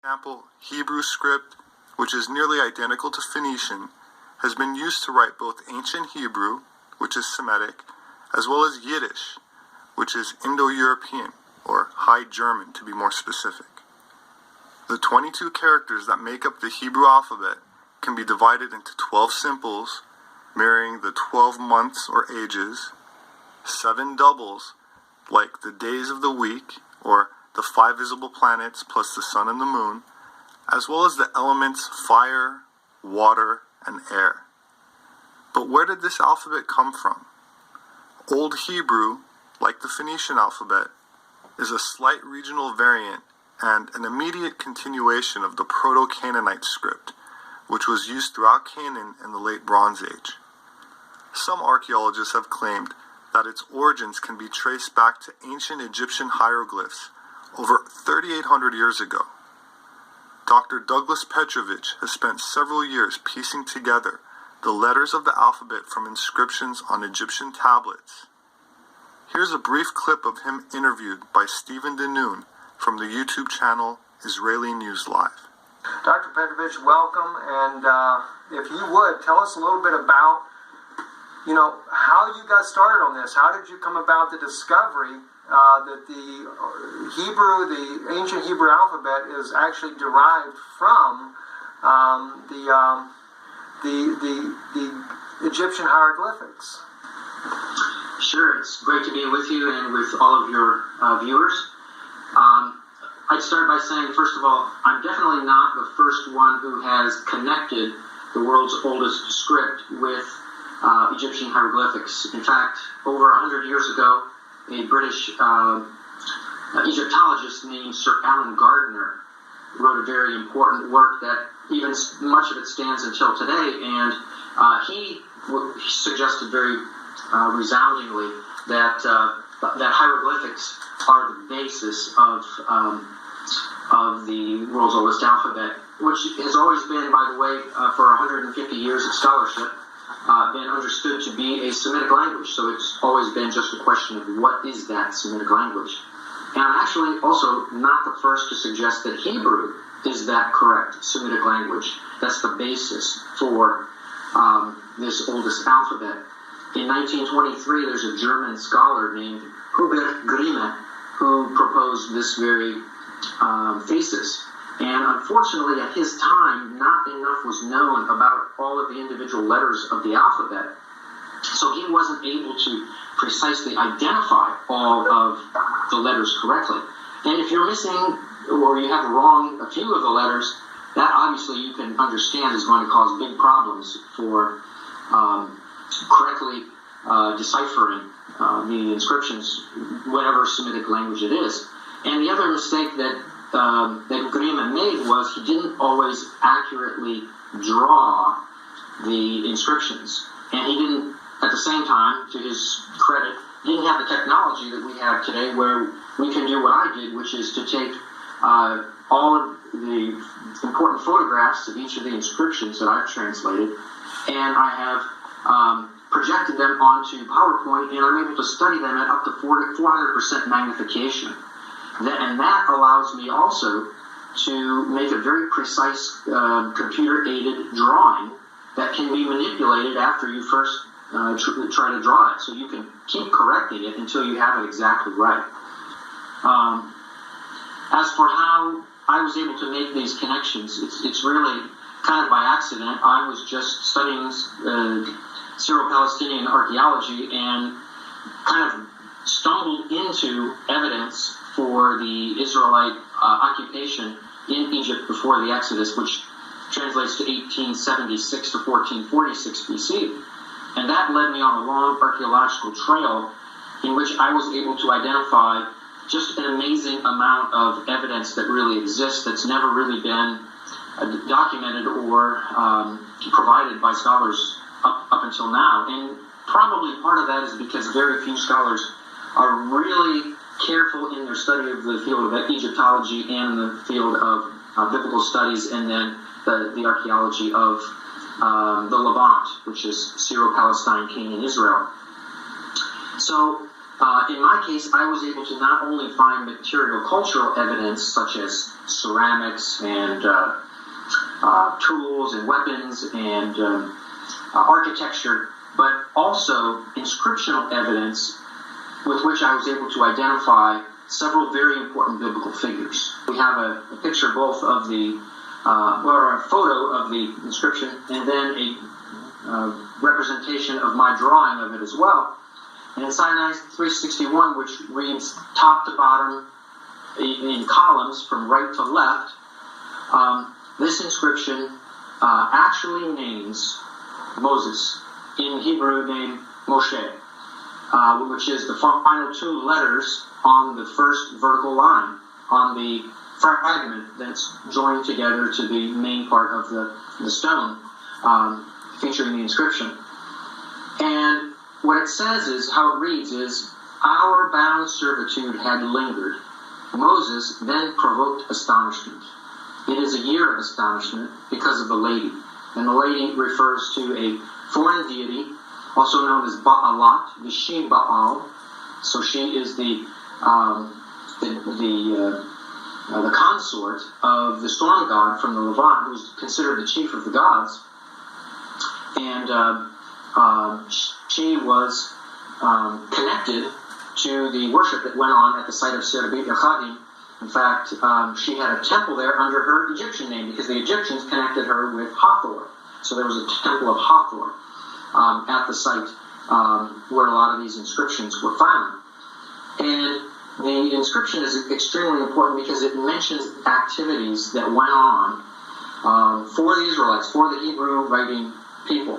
For example, Hebrew script, which is nearly identical to Phoenician, has been used to write both ancient Hebrew, which is Semitic, as well as Yiddish, which is Indo-European, or High German to be more specific. The 22 characters that make up the Hebrew alphabet can be divided into 12 simples, mirroring the 12 months or ages, 7 doubles, like the days of the week, or the 5 visible planets plus the sun and the moon, as well as the elements fire, water, and air. But where did this alphabet come from? Old Hebrew, like the Phoenician alphabet, is a slight regional variant and an immediate continuation of the Proto-Canaanite script, which was used throughout Canaan in the late Bronze Age. Some archaeologists have claimed that its origins can be traced back to ancient Egyptian hieroglyphs over 3,800 years ago. Dr. Douglas Petrovich has spent several years piecing together the letters of the alphabet from inscriptions on Egyptian tablets. Here's a brief clip of him interviewed by Stephen Denoon from the YouTube channel Israeli News Live. Dr. Petrovich, welcome, and if you would, tell us a little bit about, how you got started on this. How did you come about the discovery that the ancient Hebrew alphabet is actually derived from the Egyptian hieroglyphics? Sure, it's great to be with you and with all of your viewers. I'd start by saying, first of all, I'm definitely not the first one who has connected the world's oldest script with Egyptian hieroglyphics. In fact, over 100 years ago, a British Egyptologist named Sir Alan Gardner wrote a very important work that even much of it stands until today, and he suggested very resoundingly that hieroglyphics are the basis of the world's oldest alphabet, which has always been, by the way, for 150 years of scholarship, been understood to be a Semitic language. So it's always been just a question of what is that Semitic language. And I'm actually also not the first to suggest that Hebrew is that correct Semitic language. That's the basis for this oldest alphabet. In 1923, there's a German scholar named Hubert Grimme who proposed this very thesis. And unfortunately, at his time, not enough was known about all of the individual letters of the alphabet. So he wasn't able to precisely identify all of the letters correctly. And if you're missing or you have wrong a few of the letters, that obviously you can understand is going to cause big problems for correctly deciphering the inscriptions, whatever Semitic language it is. And the other mistake that Grimme made was he didn't always accurately draw the inscriptions. And he didn't, at the same time, to his credit, didn't have the technology that we have today where we can do what I did, which is to take all of the important photographs of each of the inscriptions that I've translated, and I have projected them onto PowerPoint, and I'm able to study them at up to 400% magnification. And that allows me also to make a very precise computer-aided drawing that can be manipulated after you first try to draw it. So you can keep correcting it until you have it exactly right. As for how I was able to make these connections, it's really kind of by accident. I was just studying Syro-Palestinian archaeology and kind of stumbled into evidence for the Israelite occupation in Egypt before the Exodus, which translates to 1876 to 1446 BC. And that led me on a long archaeological trail in which I was able to identify just an amazing amount of evidence that really exists that's never really been documented or provided by scholars up until now. And probably part of that is because very few scholars are really careful in their study of the field of Egyptology and the field of biblical studies, and then the archaeology of the Levant, which is Syro-Palestine, Canaan, Israel. So In my case, I was able to not only find material cultural evidence such as ceramics and tools and weapons and architecture, but also inscriptional evidence with which I was able to identify several very important biblical figures. We have a picture both of or a photo of the inscription and then a representation of my drawing of it as well. And in Sinai 361, which reads top to bottom in columns from right to left, this inscription actually names Moses, in Hebrew named Moshe, which is the final two letters on the first vertical line on the fragment that's joined together to the main part of the stone featuring the inscription. And what it says is, how it reads is, our bound servitude had lingered. Moses then provoked astonishment. It is a year of astonishment because of the lady. And the lady refers to a foreign deity, also known as Baalat, the she Baal. So she is the consort of the storm god from the Levant, who's considered the chief of the gods. And she was connected to the worship that went on at the site of SEPEHR. In fact, she had a temple there under her Egyptian name because the Egyptians connected her with Hathor. So there was a temple of Hathor at the site where a lot of these inscriptions were found. And the inscription is extremely important because it mentions activities that went on for the Israelites, for the Hebrew writing people.